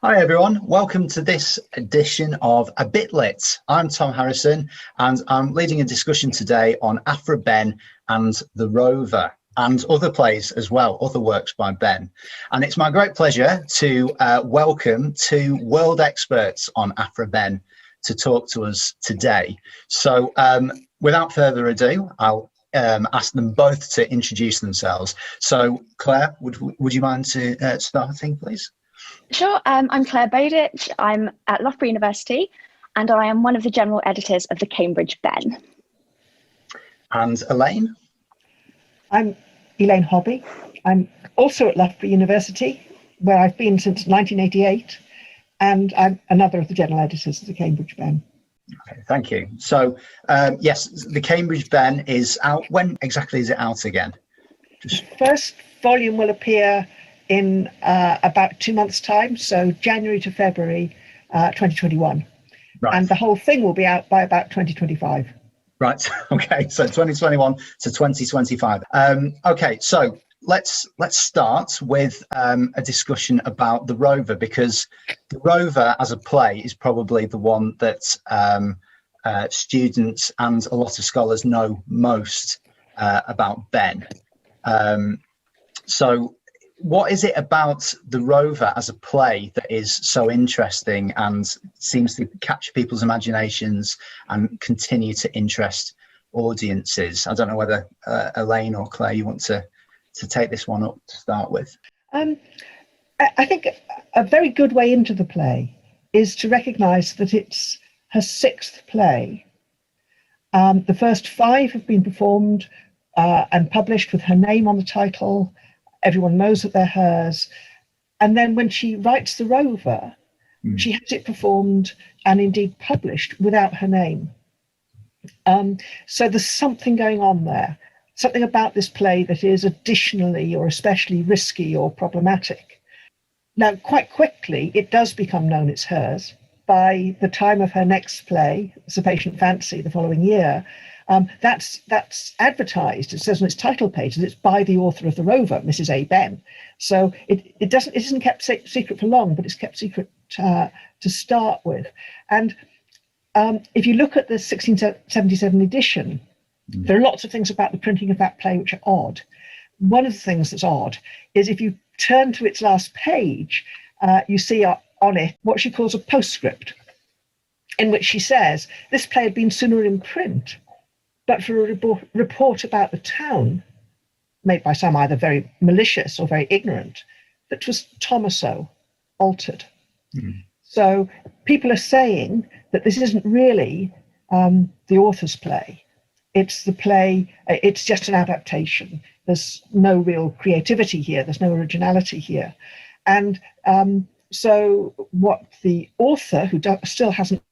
Hi everyone, welcome to this edition of A Bit Lit. I'm Tom Harrison and I'm leading a discussion today on Aphra Behn and the Rover and other plays as well, other works by Behn. And it's my great pleasure to welcome two world experts on Aphra Behn to talk to us today. So without further ado, I'll ask them both to introduce themselves. So Claire, would you mind to starting, please? Sure, I'm Claire Bowditch. I'm at Loughborough University and I am one of the general editors of the Cambridge Behn. And Elaine? I'm Elaine Hobby. I'm also at Loughborough University, where I've been since 1988, and I'm another of the general editors of the Cambridge Behn. Okay, thank you. So, yes, the Cambridge Behn is out. When exactly is it out again? The first volume will appear in about 2 months' time, so January to February 2021. Right. And the whole thing will be out by about 2025. Right. Okay. So 2021 to 2025. Okay. So let's start with a discussion about the Rover, because the Rover as a play is probably the one that students and a lot of scholars know most about Behn. So what is it about the Rover as a play that is so interesting and seems to capture people's imaginations and continue to interest audiences? I don't know whether Elaine or Claire, you want to take this one up to start with. I think a very good way into the play is to recognise that it's her sixth play. The first 5 have been performed and published with her name on the title. Everyone knows that they're hers. And then when she writes The Rover, she has it performed and indeed published without her name. So there's something going on there, something about this play that is additionally or especially risky or problematic. Now, quite quickly, it does become known it's hers. By the time of her next play, Sir Patient Fancy, the following year, that's advertised. It says on its title page that it's by the author of The Rover, Mrs. A. Behn. So it isn't kept secret for long, but it's kept secret to start with. And if you look at the 1677 edition, there are lots of things about the printing of that play which are odd. One of the things that's odd is if you turn to its last page, you see on it what she calls a postscript, in which she says this play had been sooner in print, but for a report about the town, made by some either very malicious or very ignorant, that was Thomaso altered. So people are saying that this isn't really the author's play. It's the play, it's just an adaptation. There's no real creativity here. There's no originality here. And so what the author, who still hasn't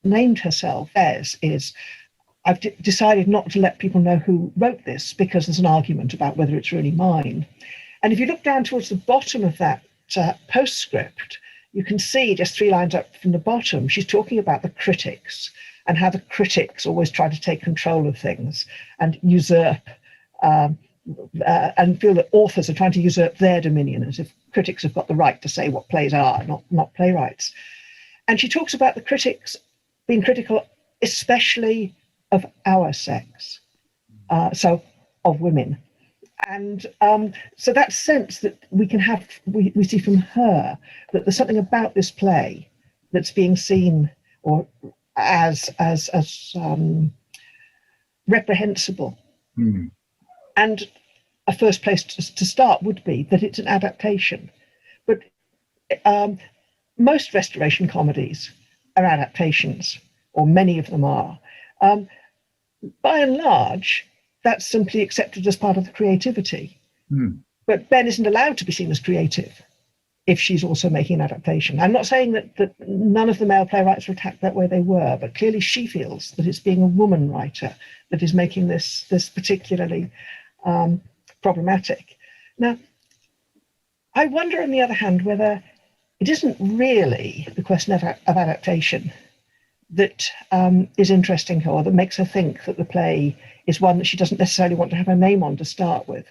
named herself, says is, I've decided not to let people know who wrote this because there's an argument about whether it's really mine. And if you look down towards the bottom of that postscript, you can see just 3 lines up from the bottom, she's talking about the critics and how the critics always try to take control of things and usurp and feel that authors are trying to usurp their dominion, as if critics have got the right to say what plays are, not playwrights. And she talks about the critics being critical, especially of our sex, so of women. And so that sense that we can have, we see from her that there's something about this play that's being seen or as reprehensible. And a first place to start would be that it's an adaptation. But most restoration comedies are adaptations, or many of them are. By and large, that's simply accepted as part of the creativity. But Behn isn't allowed to be seen as creative if she's also making an adaptation. I'm not saying that none of the male playwrights were attacked that way, they were, but clearly she feels that it's being a woman writer that is making this particularly problematic. Now, I wonder, on the other hand, whether it isn't really the question of adaptation that is interesting her, or that makes her think that the play is one that she doesn't necessarily want to have her name on to start with.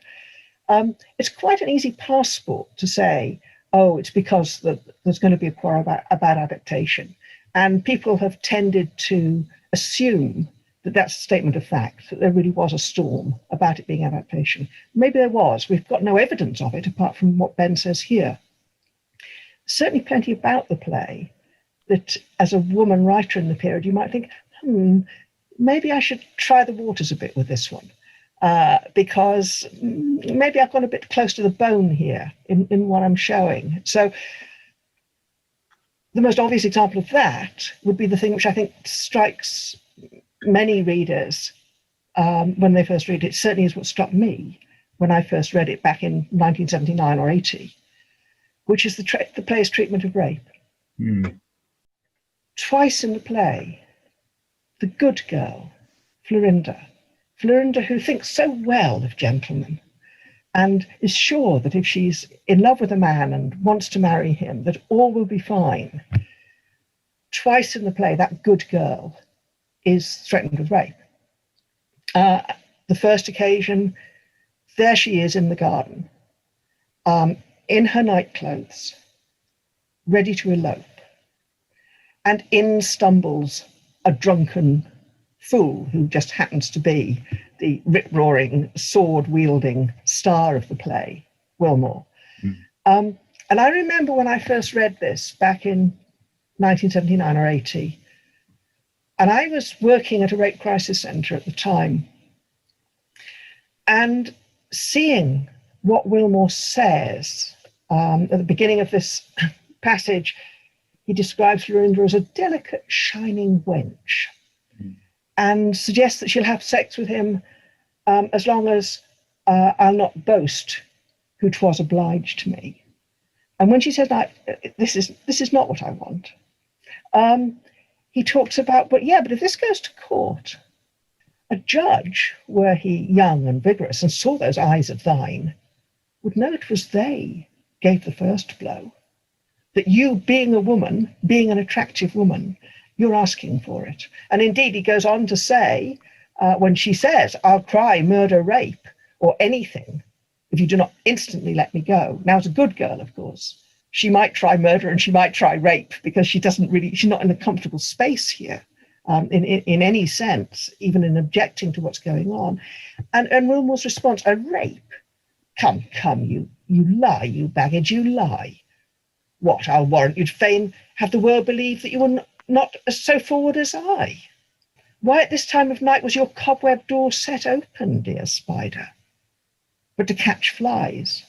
It's quite an easy passport to say, oh, it's because there's going to be a quarrel about adaptation. And people have tended to assume that that's a statement of fact, that there really was a storm about it being adaptation. Maybe there was. We've got no evidence of it apart from what Ben says here. Certainly plenty about the play that as a woman writer in the period, you might think, maybe I should try the waters a bit with this one, because maybe I've gone a bit close to the bone here in what I'm showing. So the most obvious example of that would be the thing which I think strikes many readers when they first read it. Certainly is what struck me when I first read it back in 1979 or 80, which is the play's treatment of rape. Twice in the play, the good girl, Florinda, who thinks so well of gentlemen and is sure that if she's in love with a man and wants to marry him, that all will be fine. Twice in the play, that good girl is threatened with rape. The first occasion, there she is in the garden, in her nightclothes, ready to elope. And in stumbles a drunken fool who just happens to be the rip-roaring, sword-wielding star of the play, Wilmore. And I remember when I first read this back in 1979 or 80, and I was working at a rape crisis centre at the time, and seeing what Wilmore says at the beginning of this passage, he describes Florinda as a delicate, shining wench, and suggests that she'll have sex with him as long as I'll not boast who 'twas obliged to me. And when she says, this is not what I want, he talks about, but if this goes to court, a judge, were he young and vigorous and saw those eyes of thine, would know it was they gave the first blow. That you, being a woman, being an attractive woman, you're asking for it. And indeed, he goes on to say, when she says, I'll cry murder, rape, or anything, if you do not instantly let me go. Now, as a good girl, of course, she might try murder and she might try rape because she's not in a comfortable space here in any sense, even in objecting to what's going on. And Wilmore's response, a rape? Come, you lie, you baggage, you lie. What, I'll warrant you'd fain have the world believe that you were not so forward as I. Why at this time of night was your cobweb door set open, dear spider? But to catch flies.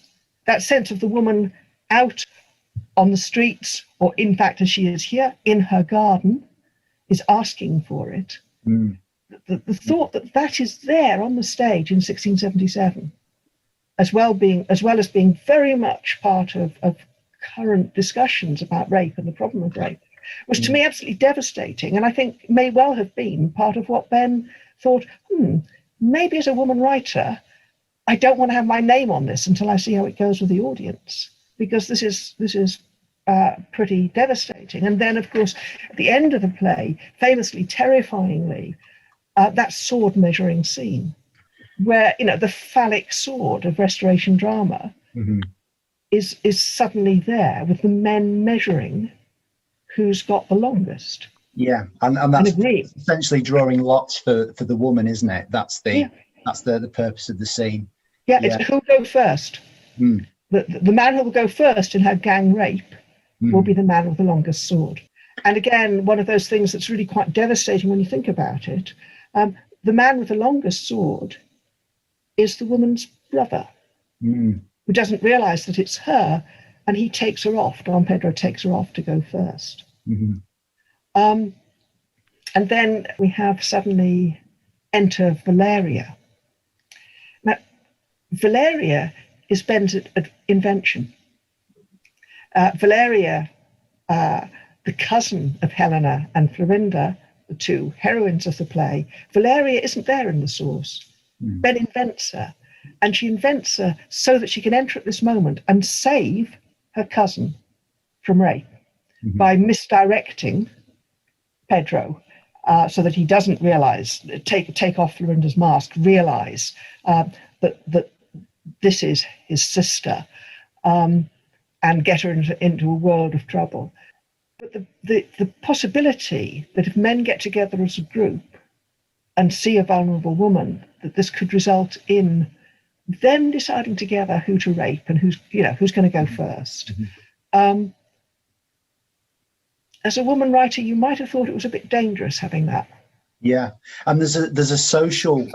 That sense of the woman out on the streets, or in fact as she is here, in her garden, is asking for it. The thought that is there on the stage in 1677, as well as being very much part of current discussions about rape and the problem of rape, was to me absolutely devastating, and I think may well have been part of what Ben thought, maybe as a woman writer, I don't want to have my name on this until I see how it goes with the audience, because this is pretty devastating. And then, of course, at the end of the play, famously, terrifyingly, that sword measuring scene, where the phallic sword of Restoration drama is suddenly there with the men measuring who's got the longest. Yeah, and that's essentially drawing lots for the woman, isn't it? That's the purpose of the scene. Yeah, it's who'll go first. The man who will go first in her gang rape will be the man with the longest sword. And again, one of those things that's really quite devastating when you think about it, the man with the longest sword is the woman's brother, who doesn't realize that it's her, and he takes her off. Don Pedro takes her off to go first. And then we have suddenly enter Valeria. Now, Valeria is Ben's invention. Valeria, the cousin of Helena and Florinda, the two heroines of the play, Valeria isn't there in the source. Ben invents her, and she invents her so that she can enter at this moment and save her cousin from rape by misdirecting Pedro so that he doesn't realize, take off Florinda's mask, realize that this is his sister. and get her into a world of trouble. But the possibility that if men get together as a group and see a vulnerable woman, that this could result in them deciding together who to rape and who's going to go first. As a woman writer, you might have thought it was a bit dangerous having that. Yeah, and there's a social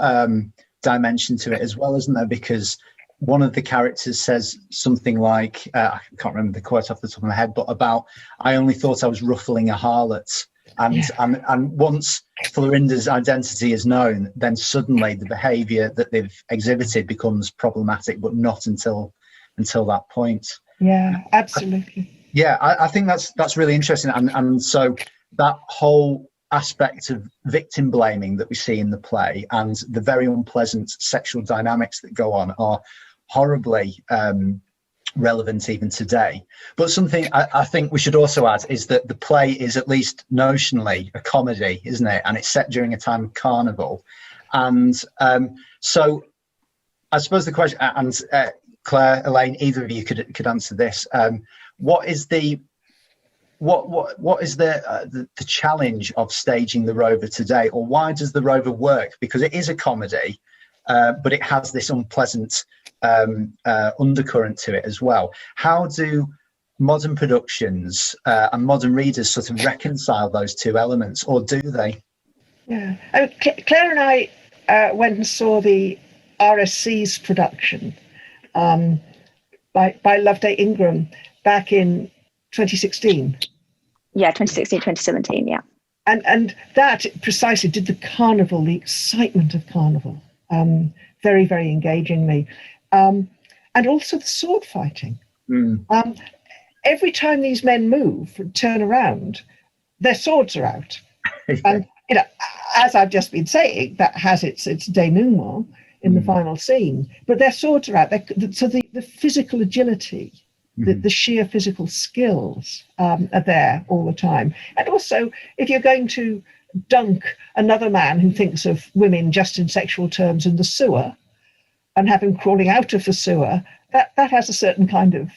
dimension to it as well, isn't there? Because one of the characters says something like, I can't remember the quote off the top of my head, but about, I only thought I was ruffling a harlot. And once Florinda's identity is known, then suddenly the behaviour that they've exhibited becomes problematic, but not until that point. Yeah, absolutely. I think that's really interesting. And so that whole aspect of victim blaming that we see in the play and the very unpleasant sexual dynamics that go on are horribly relevant even today. But something I think we should also add is that the play is at least notionally a comedy, isn't it? And it's set during a time of carnival. And so I suppose the question, and Claire, Elaine, either of you could answer this. What is the challenge of staging the Rover today, or why does the Rover work? Because it is a comedy, but it has this unpleasant undercurrent to it as well. How do modern productions and modern readers sort of reconcile those two elements, or do they? Yeah, Claire and I went and saw the RSC's production by Loveday Ingram back in 2016. Yeah, 2016, 2017, yeah. And that precisely did the carnival, the excitement of carnival, very, very engagingly. And also the sword fighting. Every time these men move, turn around, their swords are out. And, as I've just been saying, that has its denouement in the final scene, but their swords are out. So the physical agility, the sheer physical skills are there all the time. And also, if you're going to dunk another man who thinks of women just in sexual terms in the sewer and have him crawling out of the sewer, that has a certain kind of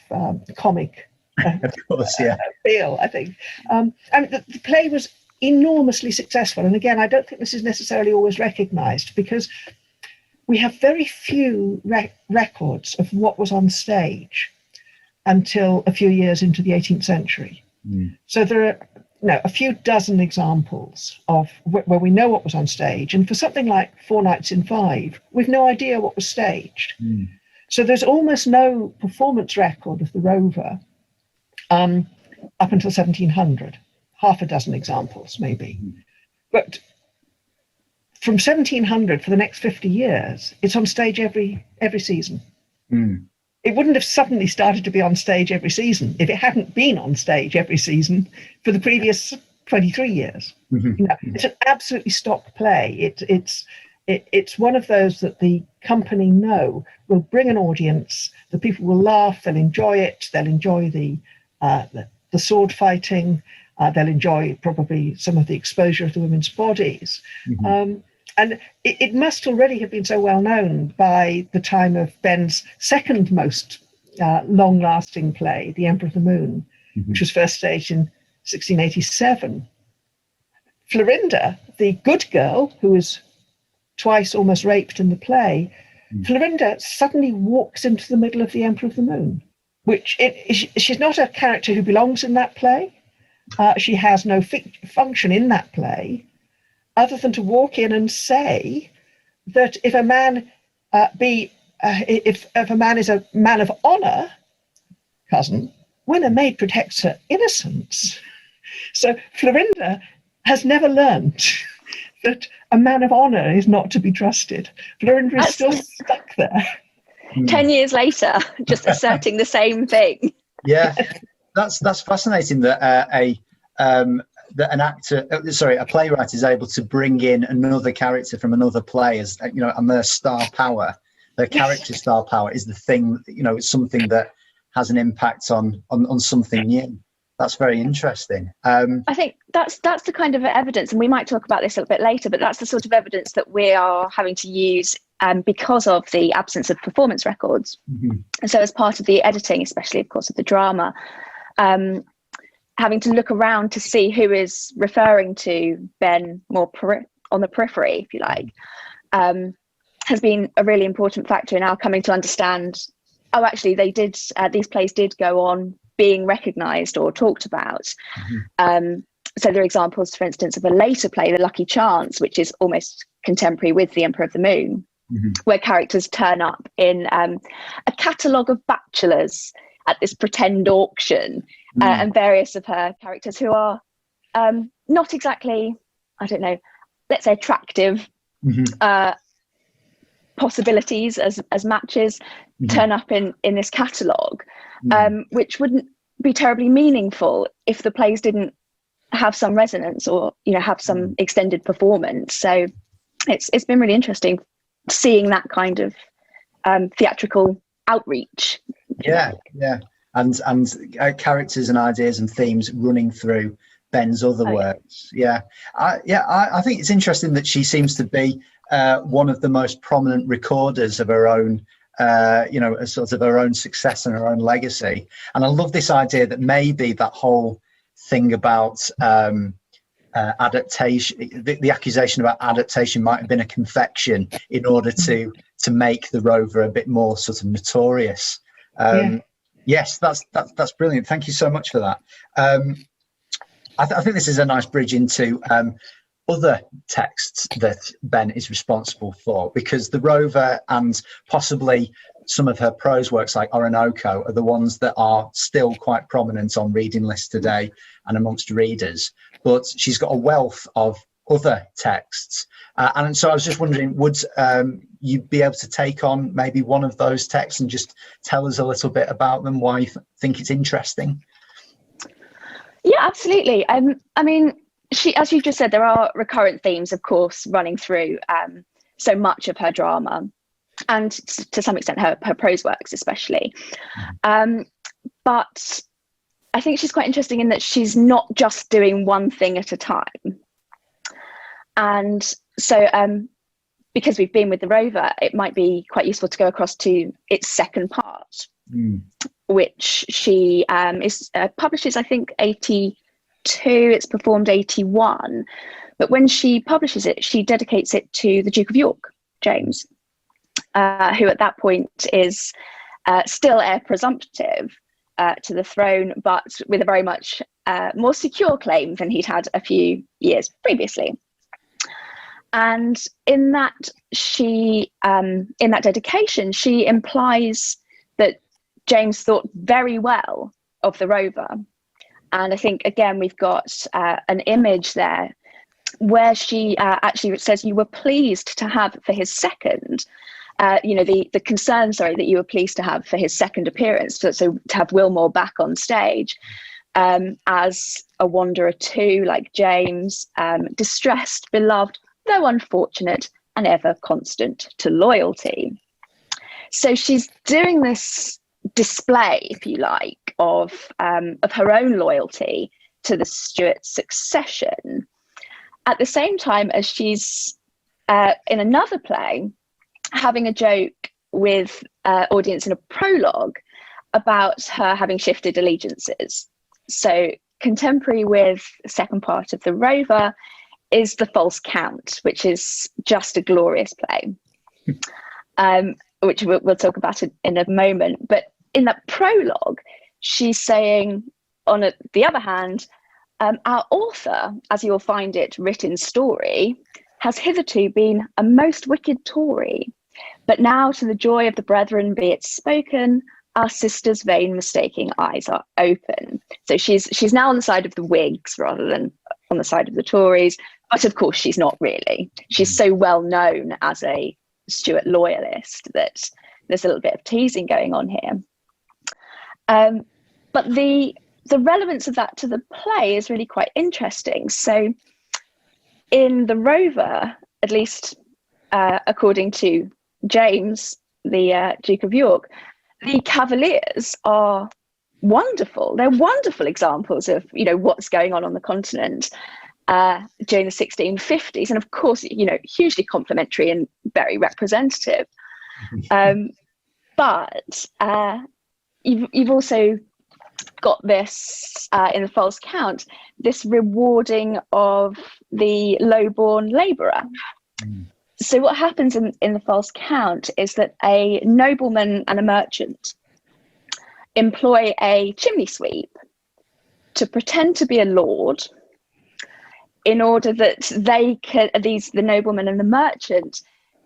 comic of course, yeah. feel, I think. And the play was enormously successful. And again, I don't think this is necessarily always recognised, because we have very few records of what was on stage until a few years into the 18th century. So there are a few dozen examples of where we know what was on stage. And for something like 4 Nights in 5, we've no idea what was staged. So there's almost no performance record of the Rover up until 1700, half a dozen examples maybe. But from 1700 for the next 50 years, it's on stage every season. It wouldn't have suddenly started to be on stage every season if it hadn't been on stage every season for the previous 23 years. It's an absolutely stock play. It's one of those that the company know will bring an audience. The people will laugh. They'll enjoy it. They'll enjoy the sword fighting. They'll enjoy probably some of the exposure of the women's bodies. And it must already have been so well known by the time of Behn's second most long-lasting play, The Emperor of the Moon, which was first staged in 1687. Florinda, the good girl who was twice almost raped in the play, Florinda suddenly walks into the middle of The Emperor of the Moon, which she's not a character who belongs in that play. She has no function in that play, other than to walk in and say that if a man if a man is a man of honour, cousin, when a maid protects her innocence. So Florinda has never learnt that a man of honour is not to be trusted. Florinda is still stuck there. 10 years later, just asserting the same thing. Yeah, that's fascinating that a playwright is able to bring in another character from another play, as and their star power, their character star power is the thing. It's something that has an impact on something new. That's very interesting. I think that's the kind of evidence, and we might talk about this a little bit later, but that's the sort of evidence that we are having to use because of the absence of performance records. And so as part of the editing, especially, of course, of the drama, having to look around to see who is referring to Ben more on the periphery, if you like, has been a really important factor in our coming to understand, oh, actually, they did, these plays did go on being recognised or talked about. So there are examples, for instance, of a later play, The Lucky Chance, which is almost contemporary with The Emperor of the Moon, where characters turn up in a catalogue of bachelors at this pretend auction, and various of her characters who are not exactly, I don't know, let's say attractive possibilities as matches, turn up in this catalogue, which wouldn't be terribly meaningful if the plays didn't have some resonance or, you know, have some extended performance. So it's been really interesting seeing that kind of theatrical outreach. And characters and ideas and themes running through Ben's other works. I think it's interesting that she seems to be one of the most prominent recorders of her own a sort of her own success and her own legacy. And I love this idea that maybe that whole thing about adaptation, the accusation about adaptation might have been a confection in order to make the Rover a bit more sort of notorious. Yes, that's brilliant. Thank you so much for that. I think this is a nice bridge into other texts that Ben is responsible for, because the Rover and possibly some of her prose works like Oronooko are the ones that are still quite prominent on reading lists today and amongst readers. But she's got a wealth of other texts. And so I was just wondering, would you be able to take on maybe one of those texts and just tell us a little bit about them, why you think it's interesting? Yeah, absolutely. I mean, she, as you just said, there are recurrent themes, of course, running through so much of her drama, and to some extent her prose works especially. But I think she's quite interesting in that she's not just doing one thing at a time. And so because we've been with the Rover, it might be quite useful to go across to its second part, which she publishes, I think, 82, it's performed 81. But when she publishes it, she dedicates it to the Duke of York, James, who at that point is still heir presumptive to the throne, but with a very much more secure claim than he'd had a few years previously. And in that dedication, she implies that James thought very well of the Rover. And I think, again, we've got an image there where she actually says, you were pleased to have for his second, the concern, that you were pleased to have for his second appearance, so to have Wilmore back on stage as a wanderer too, like James, distressed, beloved, though unfortunate, and ever constant to loyalty. So she's doing this display, if you like, of her own loyalty to the Stuart succession, at the same time as she's in another play having a joke with audience in a prologue about her having shifted allegiances. So contemporary with the second part of the Rover is The False Count, which is just a glorious play, which we'll talk about in a moment. But in that prologue, she's saying, on the other hand, our author, as you'll find it written story, has hitherto been a most wicked Tory, but now to the joy of the brethren be it spoken, our sister's vain mistaking eyes are open. So she's now on the side of the Whigs rather than on the side of the Tories, but of course she's not really. She's so well known as a Stuart loyalist that there's a little bit of teasing going on here. But the relevance of that to the play is really quite interesting. So in the Rover, at least according to James, the Duke of York, the Cavaliers are wonderful. They're wonderful examples of, what's going on the continent. during the 1650s, and of course, you know, hugely complimentary and very representative. But you've also got this in the false count, this rewarding of the low-born labourer. So what happens in the false count is that a nobleman and a merchant employ a chimney sweep to pretend to be a lord, in order that they can, the nobleman and the merchant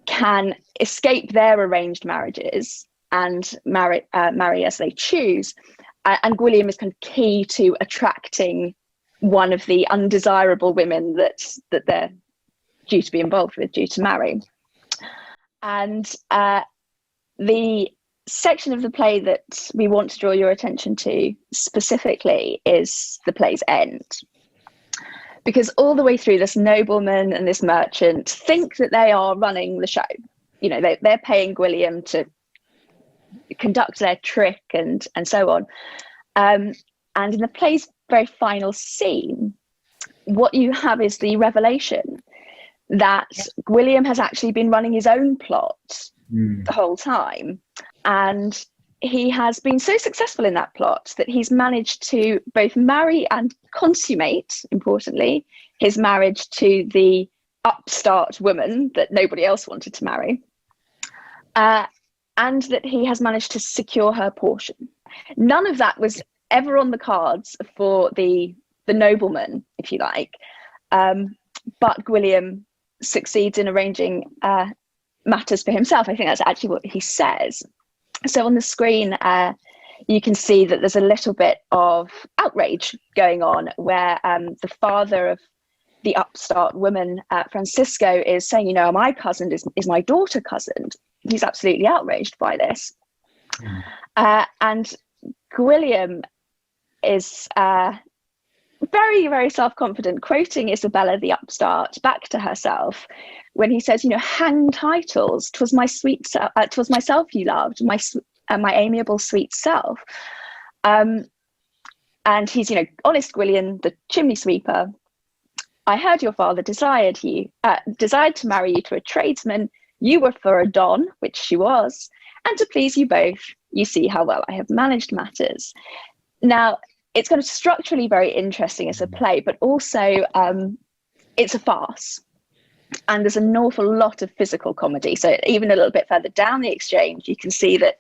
can escape their arranged marriages and marry as they choose. And Gwilym is kind of key to attracting one of the undesirable women that they're due to be involved with, due to marry. And the section of the play that we want to draw your attention to specifically is the play's end. Because all the way through, this nobleman and this merchant think that they are running the show. You know, they're paying Gwilym to conduct their trick and so on. And in the play's very final scene, what you have is the revelation that Gwilym has actually been running his own plot the whole time. And he has been so successful in that plot that he's managed to both marry and consummate, importantly, his marriage to the upstart woman that nobody else wanted to marry, and that he has managed to secure her portion. None of that was ever on the cards for the nobleman, if you like, but Gwilym succeeds in arranging matters for himself. I think that's actually what he says. So on the screen, you can see that there's a little bit of outrage going on, where the father of the upstart woman, Francisco, is saying, you know, my cousin is my daughter cousin. He's absolutely outraged by this. And Gwilym is very, very self-confident, quoting Isabella the upstart back to herself when he says, you know, hang titles, 'twas my sweet 'twas myself you loved, my amiable sweet self. And he's, you know, honest Gwilym, the chimney sweeper, I heard your father desired to marry you to a tradesman. You were for a don, which she was, and to please you both, you see how well I have managed matters. Now, it's kind of structurally very interesting as a play, but also it's a farce. And there's an awful lot of physical comedy. So even a little bit further down the exchange, you can see that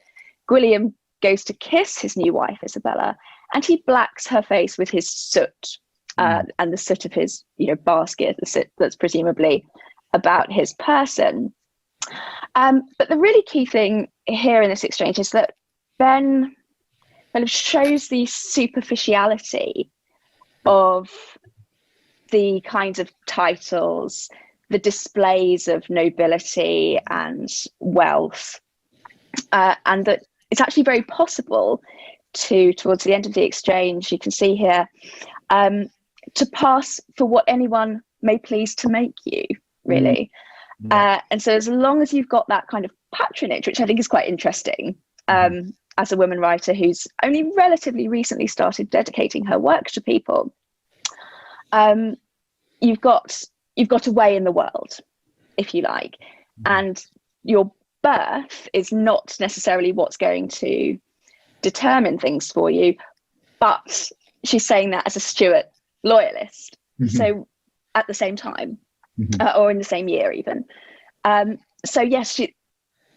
Gwilym goes to kiss his new wife, Isabella, and he blacks her face with his soot, and the soot of his, you know, basket, the soot that's presumably about his person. But the really key thing here in this exchange is that Ben kind of shows the superficiality of the kinds of titles, the displays of nobility and wealth, and that it's actually very possible towards the end of the exchange, you can see here, to pass for what anyone may please to make you, really. And so as long as you've got that kind of patronage, which I think is quite interesting, as a woman writer who's only relatively recently started dedicating her work to people, you've got a way in the world, if you like, and your birth is not necessarily what's going to determine things for you, but she's saying that as a Stuart loyalist. So at the same time, or in the same year even. So yes,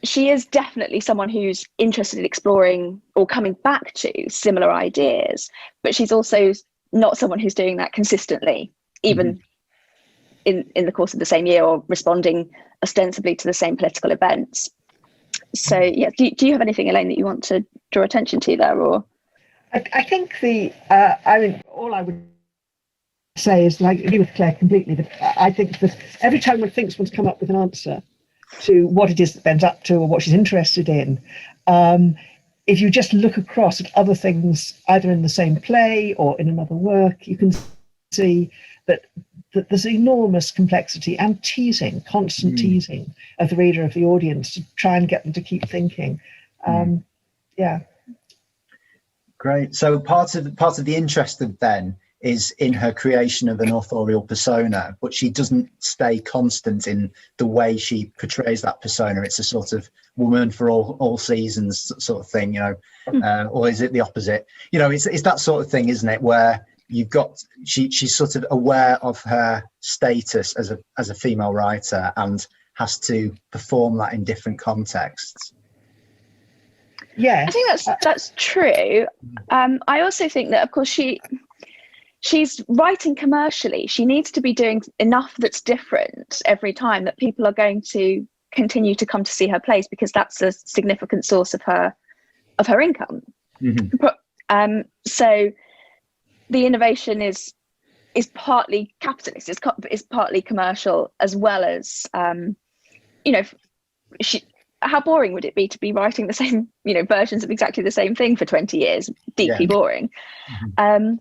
she is definitely someone who's interested in exploring or coming back to similar ideas, but she's also not someone who's doing that consistently, even in the course of the same year, or responding ostensibly to the same political events. So yeah, do you have anything, Elaine, that you want to draw attention to there? Or I think I mean, all I would say is, like, I agree with Claire completely, but I think that every time one thinks one's come up with an answer to what it is that Ben's up to or what she's interested in, if you just look across at other things, either in the same play or in another work, you can see that there's enormous complexity and teasing, constant teasing of the reader, of the audience, to try and get them to keep thinking. Yeah. Great. So part of the interest of Ben is in her creation of an authorial persona, but she doesn't stay constant in the way she portrays that persona. It's a sort of woman for all seasons sort of thing, or is it the opposite? It's that sort of thing, isn't it? Where you've got she's sort of aware of her status as a female writer and has to perform that in different contexts. Yeah, I think that's true. I also think that, of course, she's writing commercially. She needs to be doing enough that's different every time that people are going to continue to come to see her plays, because that's a significant source of her income. Mm-hmm. So the innovation is partly capitalist, is partly commercial, as well as how boring would it be to be writing the same versions of exactly the same thing for 20 years? Deeply boring. Mm-hmm.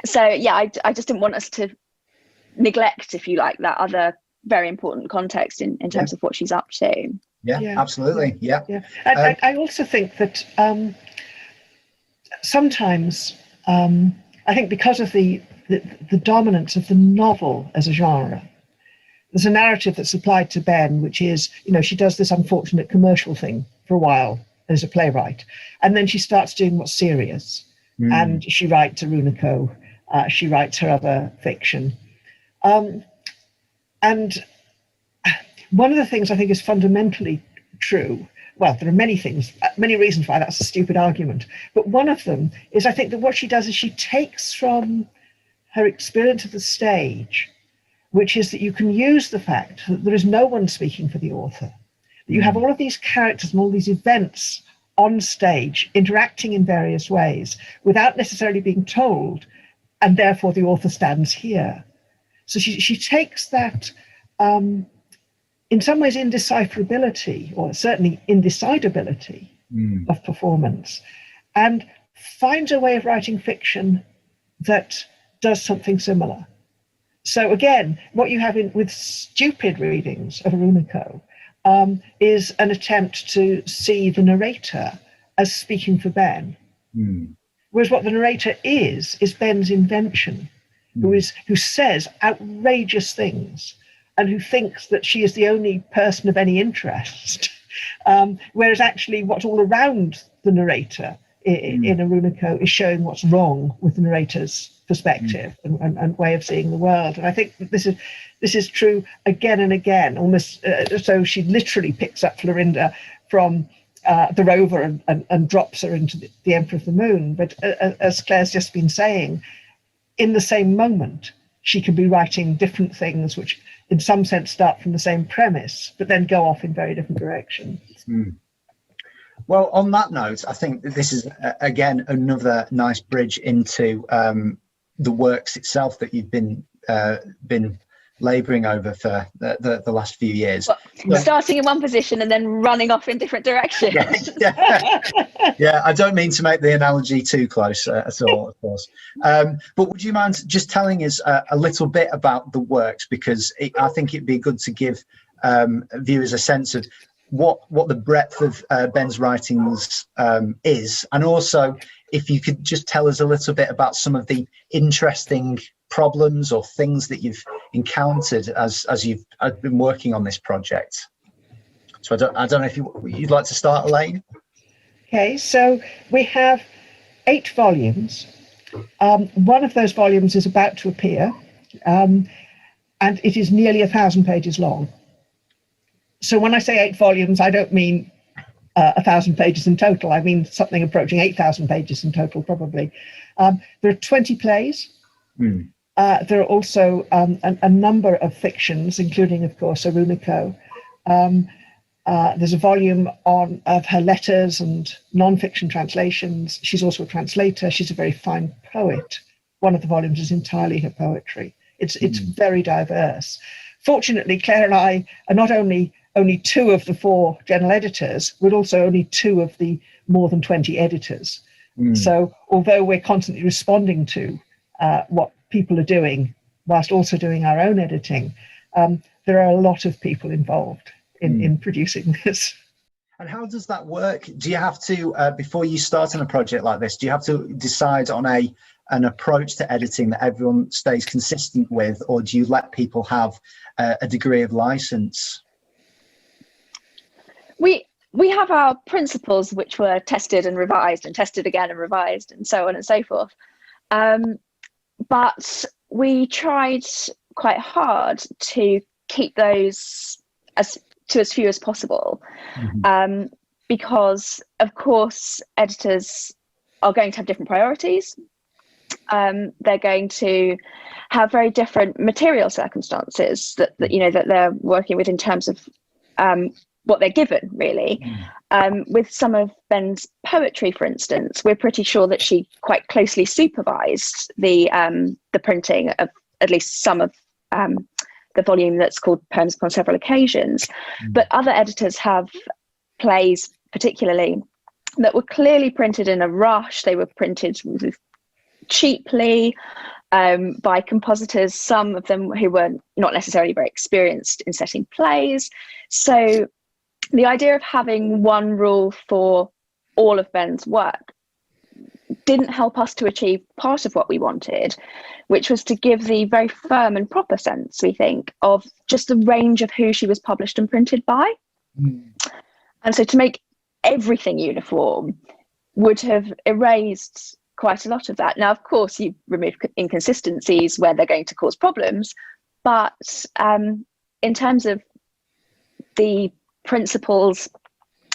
So yeah, I just didn't want us to neglect, if you like, that other very important context in terms of what she's up to. Yeah. Absolutely. Yeah. I also think that sometimes I think because of the dominance of the novel as a genre, there's a narrative that's applied to Behn, which is, she does this unfortunate commercial thing for a while as a playwright, and then she starts doing what's serious, and she writes Oronooko, she writes her other fiction. And one of the things I think is fundamentally true, well, there are many things, many reasons why that's a stupid argument, but one of them is I think that what she does is she takes from her experience of the stage, which is that you can use the fact that there is no one speaking for the author, that you have all of these characters and all these events on stage interacting in various ways without necessarily being told, and therefore the author stands here. So she takes that, in some ways, indecipherability, or certainly indecidability of performance, and finds a way of writing fiction that does something similar. So again, what you have with stupid readings of Oronooko is an attempt to see the narrator as speaking for Behn. Whereas what the narrator is Behn's invention, who says outrageous things and who thinks that she is the only person of any interest, whereas actually what's all around the narrator in Oronooko is showing what's wrong with the narrator's perspective and way of seeing the world. And I think that this is true again and again, almost so she literally picks up Florinda from the Rover and drops her into the Emperor of the Moon. But as Claire's just been saying, in the same moment, she can be writing different things which in some sense start from the same premise, but then go off in very different directions. Well, on that note, I think this is, again, another nice bridge into the works itself that you've been labouring over for the last few years. Well, starting in one position and then running off in different directions. Yeah, I don't mean to make the analogy too close at all, of course. But would you mind just telling us a little bit about the works? Because I think it'd be good to give viewers a sense of what the breadth of Behn's writings is, and also if you could just tell us a little bit about some of the interesting problems or things that you've encountered as you've been working on this project. So I don't know if you'd like to start, Elaine. Okay, so we have 8 volumes. One of those volumes is about to appear, and it is nearly 1,000 pages long. So when I say 8 volumes, I don't mean 1,000 pages in total. I mean something approaching 8,000 pages in total, probably. There are 20 plays. There are also a number of fictions, including, of course, Oronooko. There's a volume of her letters and non-fiction translations. She's also a translator. She's a very fine poet. One of the volumes is entirely her poetry. It's very diverse. Fortunately, Claire and I are not only 2 of the 4 general editors, but also only 2 of the more than 20 editors. So although we're constantly responding to what people are doing, whilst also doing our own editing, there are a lot of people involved in producing this. And how does that work? Do you have to, before you start on a project like this, do you have to decide on an approach to editing that everyone stays consistent with, or do you let people have a degree of license? We have our principles, which were tested and revised and tested again and revised and so on and so forth. But we tried quite hard to keep those as few as possible, because of course editors are going to have different priorities. They're going to have very different material circumstances that they're working with in terms of what they're given, really. With some of Behn's poetry, for instance, we're pretty sure that she quite closely supervised the printing of at least some of the volume that's called Poems Upon Several Occasions. But other editors have plays, particularly, that were clearly printed in a rush. They were printed cheaply by compositors, some of them who were not necessarily very experienced in setting plays. So the idea of having one rule for all of Behn's work didn't help us to achieve part of what we wanted, which was to give the very firm and proper sense, we think, of just the range of who she was published and printed by. And so to make everything uniform would have erased quite a lot of that. Now, of course, you remove inconsistencies where they're going to cause problems, but in terms of the principles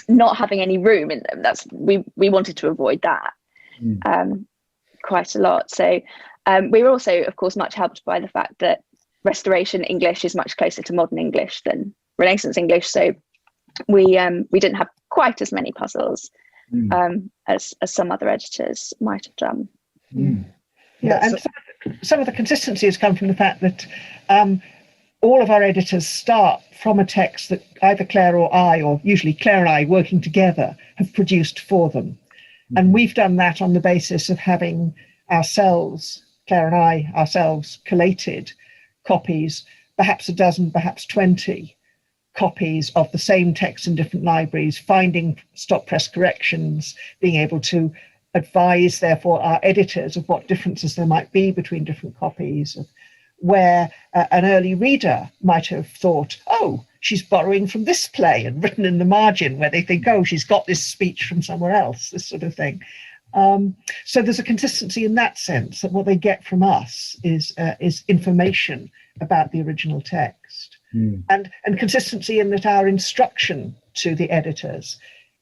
not having any room in them, we wanted to avoid that quite a lot. So we were also, of course, much helped by the fact that Restoration English is much closer to modern English than Renaissance English, so we didn't have quite as many puzzles as some other editors might have done. Yeah, and some of the consistency has come from the fact that all of our editors start from a text that either Claire or I, or usually Claire and I working together, have produced for them. And we've done that on the basis of having ourselves, Claire and I ourselves, collated copies, perhaps a dozen, perhaps 20 copies of the same text in different libraries, finding stop press corrections, being able to advise, therefore, our editors of what differences there might be between different copies, where an early reader might have thought, oh, she's borrowing from this play, and written in the margin where they think, oh, she's got this speech from somewhere else, this sort of thing. So there's a consistency in that sense, that what they get from us is information about the original text. And consistency in that our instruction to the editors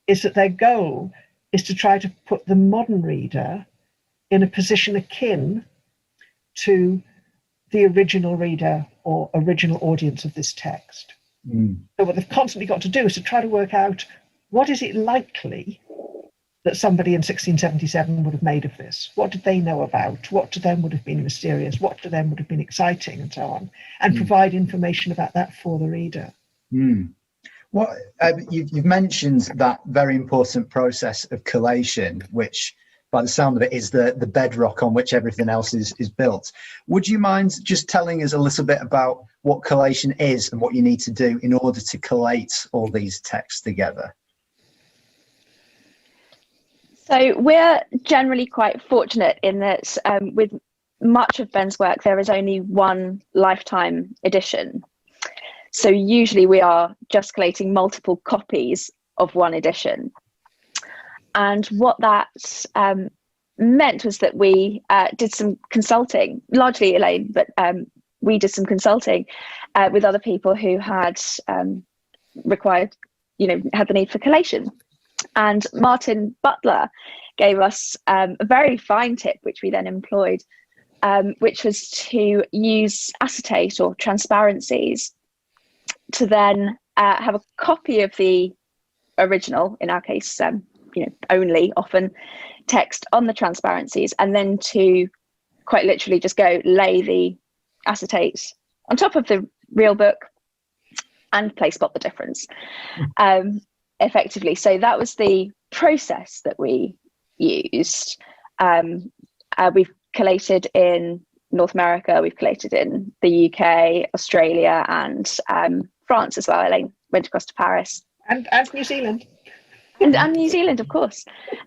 is that their goal is to try to put the modern reader in a position akin to the original reader or original audience of this text. So what they've constantly got to do is to try to work out, what is it likely that somebody in 1677 would have made of this? What did they know about? What to them would have been mysterious? What to them would have been exciting, and so on, and provide information about that for the reader. What you've mentioned that very important process of collation, which by the sound of it is the bedrock on which everything else is built. Would you mind just telling us a little bit about what collation is and what you need to do in order to collate all these texts together? So we're generally quite fortunate in that with much of Behn's work, there is only one lifetime edition. So usually we are just collating multiple copies of one edition. And what that meant was that we did some consulting, largely Elaine, but we did some consulting with other people who had required, had the need for collation. And Martin Butler gave us a very fine tip, which we then employed, which was to use acetate or transparencies to then have a copy of the original, in our case, only often text on the transparencies, and then to quite literally just go lay the acetate on top of the real book and play spot the difference effectively. So that was the process that we used. We've collated in North America, we've collated in the UK, Australia, and France as well. Elaine went across to Paris. And New Zealand. and New Zealand, of course.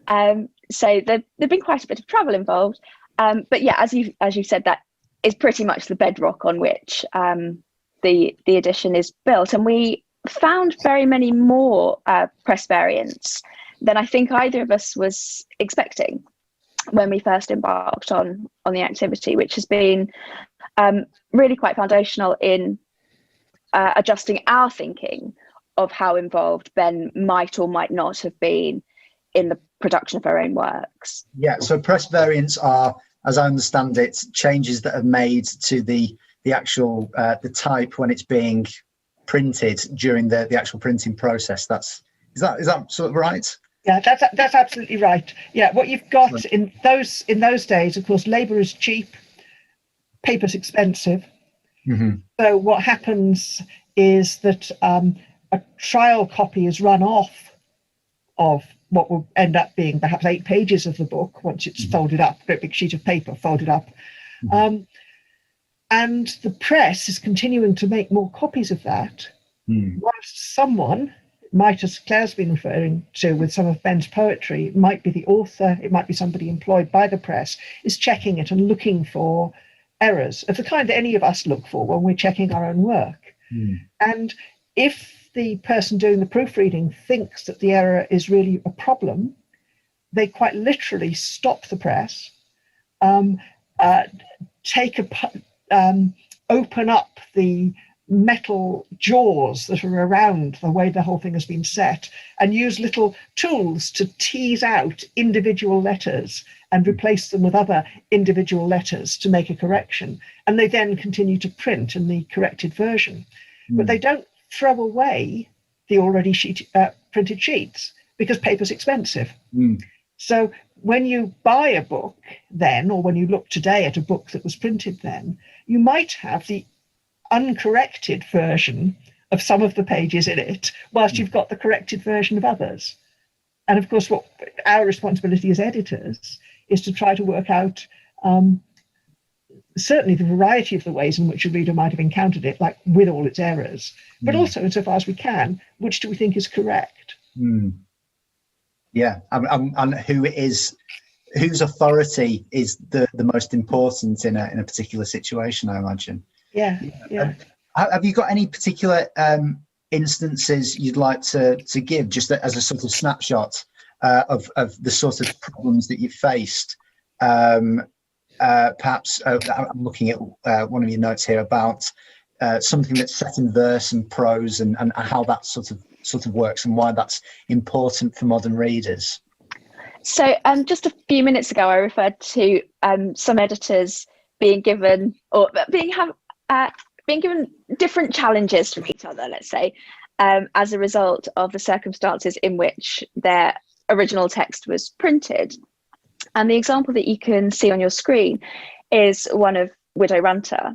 So there've been quite a bit of travel involved. But yeah, as you said, that is pretty much the bedrock on which the edition is built. And we found very many more press variants than I think either of us was expecting when we first embarked on the activity, which has been really quite foundational in adjusting our thinking of how involved Ben might or might not have been in the production of her own works. Yeah, so press variants are, as I understand it, changes that are made to the actual the type when it's being printed during the actual printing process. Is that sort of right? Yeah, that's absolutely right. Yeah, what you've got in those days, of course, labour is cheap, paper's expensive. Mm-hmm. So what happens is that a trial copy is run off of what will end up being perhaps 8 pages of the book once it's folded up, a great big sheet of paper folded up. Mm-hmm. And the press is continuing to make more copies of that, whilst someone might, as Claire's been referring to with some of Ben's poetry, it might be the author, it might be somebody employed by the press, is checking it and looking for errors of the kind that any of us look for when we're checking our own work. And if the person doing the proofreading thinks that the error is really a problem, they quite literally stop the press, open up the metal jaws that are around the way the whole thing has been set, and use little tools to tease out individual letters and replace them with other individual letters to make a correction. And they then continue to print in the corrected version. But they don't throw away the already printed sheets because paper's expensive. So when you buy a book then, or when you look today at a book that was printed then, you might have the uncorrected version of some of the pages in it, whilst you've got the corrected version of others. And of course, what our responsibility as editors is to try to work out certainly the variety of the ways in which a reader might have encountered it, like with all its errors, but also, insofar as we can, which do we think is correct? Yeah, and whose authority is the most important in a particular situation, I imagine. Yeah. Have you got any particular instances you'd like to give, just as a sort of snapshot of the sort of problems that you faced? Perhaps I'm looking at one of your notes here about something that's set in verse and prose, and how that sort of works, and why that's important for modern readers. So just a few minutes ago, I referred to some editors being given different challenges from each other, let's say, as a result of the circumstances in which their original text was printed. And the example that you can see on your screen is one of Widdow Ranter,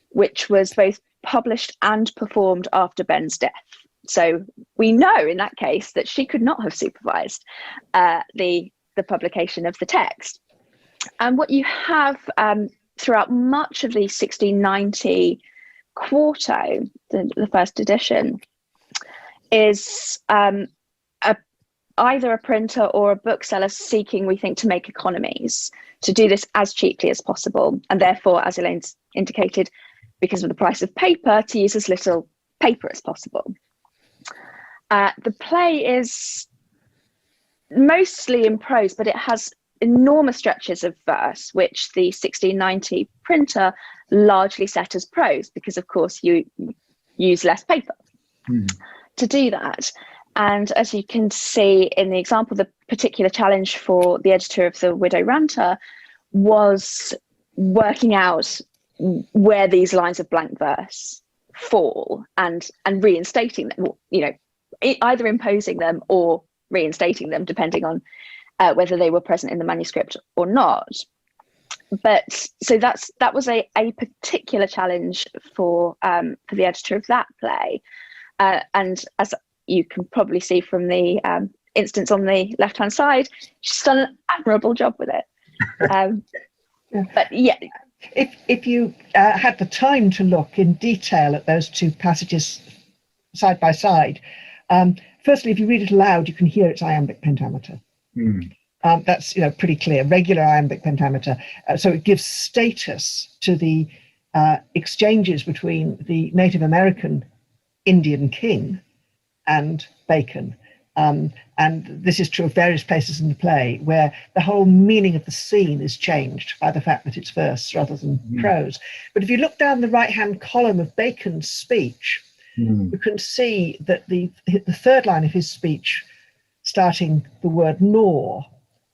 which was both published and performed after Ben's death. So we know in that case that she could not have supervised the publication of the text. And what you have throughout much of the 1690 quarto, the first edition, is either a printer or a bookseller seeking, we think, to make economies, to do this as cheaply as possible, and therefore, as Elaine's indicated, because of the price of paper, to use as little paper as possible. The play is mostly in prose, but it has enormous stretches of verse, which the 1690 printer largely set as prose, because of course you use less paper to do that. And as you can see in the example, the particular challenge for the editor of the Widdow Ranter was working out where these lines of blank verse fall and reinstating them, either imposing them or reinstating them, depending on whether they were present in the manuscript or not. But so that was a particular challenge for the editor of that play, and as you can probably see from the instance on the left-hand side, she's done an admirable job with it. But yeah, if you had the time to look in detail at those two passages side by side, firstly, if you read it aloud, you can hear its iambic pentameter. That's pretty clear, regular iambic pentameter. So it gives status to the exchanges between the Native American Indian king and Bacon. And this is true of various places in the play, where the whole meaning of the scene is changed by the fact that it's verse rather than prose. But if you look down the right-hand column of Bacon's speech, you can see that the third line of his speech, starting the word nor,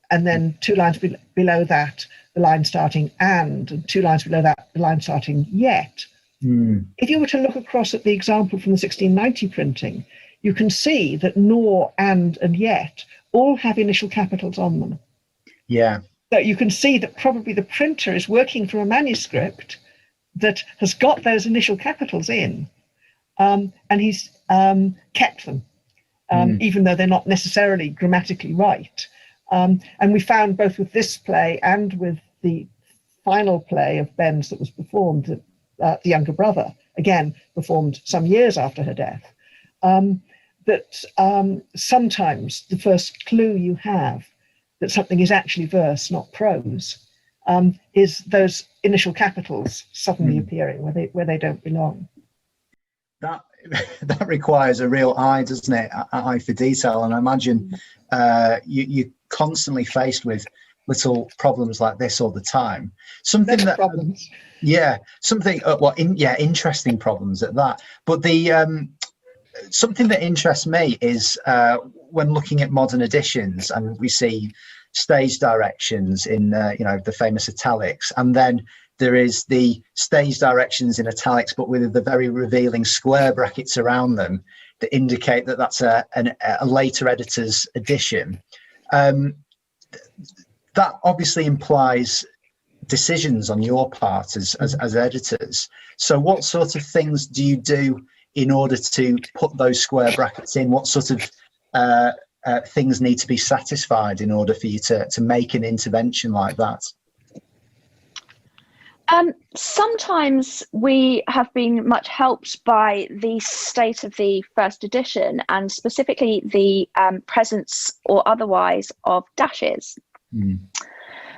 and then 2 lines below that, the line starting and 2 lines below that, the line starting yet. If you were to look across at the example from the 1690 printing, you can see that nor, and yet all have initial capitals on them. Yeah. So you can see that probably the printer is working from a manuscript that has got those initial capitals in, and he's kept them, even though they're not necessarily grammatically right. And we found both with this play and with the final play of Behn's that was performed, The Younger Brother, again performed some years after her death, that sometimes the first clue you have that something is actually verse, not prose, is those initial capitals suddenly appearing where they don't belong. That requires a real eye, doesn't it? Eye for detail. And I imagine you're constantly faced with little problems like this all the time. Something That's that problems. Interesting problems at that. But the something that interests me is when looking at modern editions, and we see stage directions in the famous italics, and then there is the stage directions in italics, but with the very revealing square brackets around them that indicate that that's a later editor's edition. That obviously implies decisions on your part as editors. So what sort of things do you do in order to put those square brackets in? What sort of things need to be satisfied in order for you to make an intervention like that? Sometimes we have been much helped by the state of the first edition, and specifically the presence or otherwise of dashes.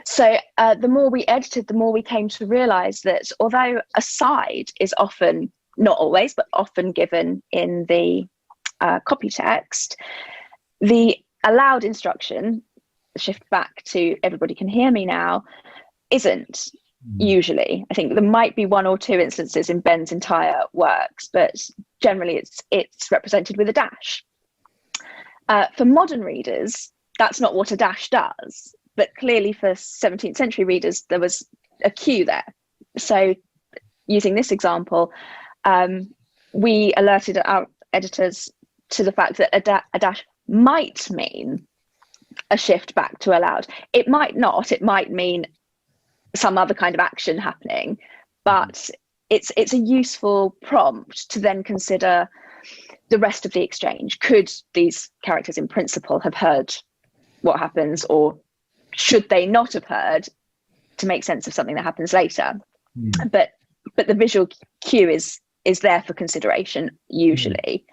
So the more we edited, the more we came to realise that although a side is often, not always, but often given in the copy text, the allowed instruction, shift back to everybody can hear me now, isn't. Usually, I think there might be 1 or 2 instances in Behn's entire works, but generally it's represented with a dash. For modern readers, that's not what a dash does, but clearly for 17th century readers, there was a cue there. So using this example, we alerted our editors to the fact that a dash might mean a shift back to allowed. It might not, it might mean some other kind of action happening, but it's a useful prompt to then consider the rest of the exchange. Could these characters in principle have heard what happens, or should they not have heard, to make sense of something that happens later? But the visual cue is there for consideration usually,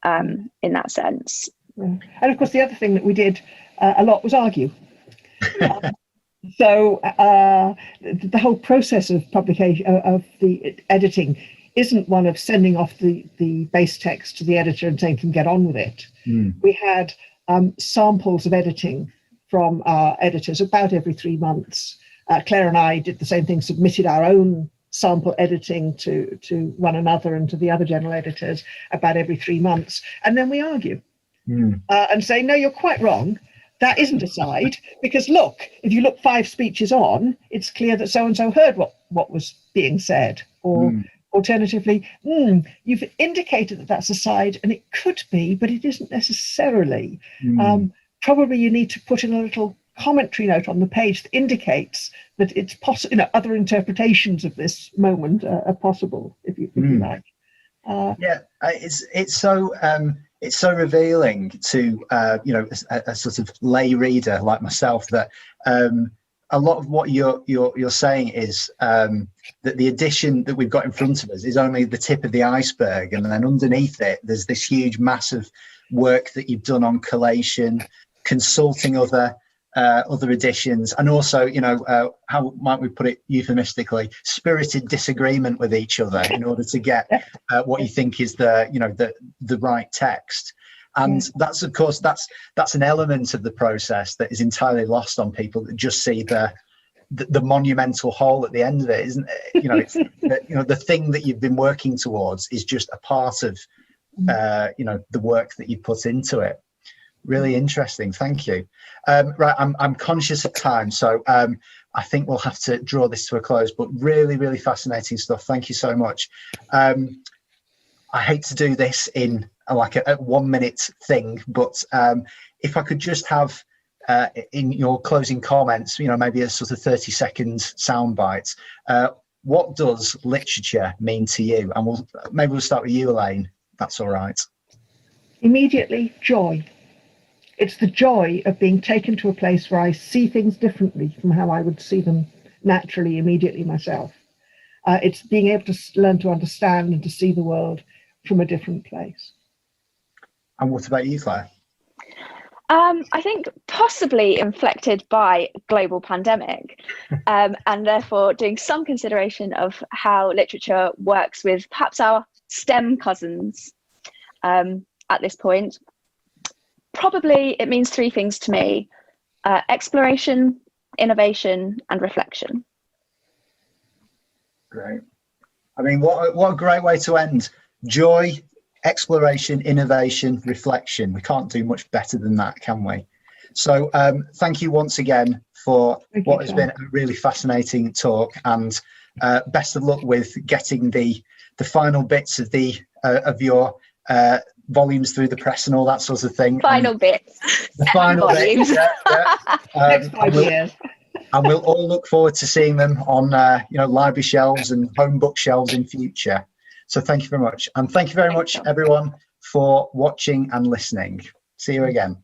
in that sense. And of course the other thing that we did a lot was argue. So the whole process of publication, of the editing, isn't one of sending off the base text to the editor and saying, can get on with it. We had samples of editing from our editors about every 3 months. Claire and I did the same thing, submitted our own sample editing to one another and to the other general editors about every 3 months. And then we argue and say, no, you're quite wrong. That isn't a side, because look, if you look 5 speeches on, it's clear that so-and-so heard what was being said. Or alternatively, you've indicated that that's a side, and it could be, but it isn't necessarily. Probably you need to put in a little commentary note on the page that indicates that it's possible, other interpretations of this moment are possible, if you like. It's so revealing to a sort of lay reader like myself that a lot of what you're saying is that the edition that we've got in front of us is only the tip of the iceberg, and then underneath it there's this huge mass of work that you've done on collation, consulting other editions, and also, how might we put it euphemistically, spirited disagreement with each other in order to get what you think is the right text. And that's, of course, that's an element of the process that is entirely lost on people that just see the monumental whole at the end of it, isn't it? It's the thing that you've been working towards is just a part of the work that you put into it. Really interesting. Thank you. Right, I'm conscious of time, so I think we'll have to draw this to a close, but really, really fascinating stuff. Thank you so much. I hate to do this in like a 1 minute thing, but if I could just have in your closing comments, maybe a sort of 30-second soundbite. What does literature mean to you? And we'll start with you, Elaine. That's all right. Immediately, joy. It's the joy of being taken to a place where I see things differently from how I would see them naturally, immediately myself. It's being able to learn to understand and to see the world from a different place. And what about you, Claire? I think possibly inflected by global pandemic, and therefore doing some consideration of how literature works with perhaps our STEM cousins at this point. Probably it means three things to me: exploration, innovation, and reflection. Great. I mean, what a great way to end. Joy, exploration, innovation, reflection. We can't do much better than that, can we? So thank you once again for what has been a really fascinating talk, and best of luck with getting the final bits of your volumes through the press and all that sort of thing. Final bits. The final bits. Next 5 years. And we'll all look forward to seeing them on library shelves and home bookshelves in future. So thank you very much. And thank you very much, everyone, for watching and listening. See you again.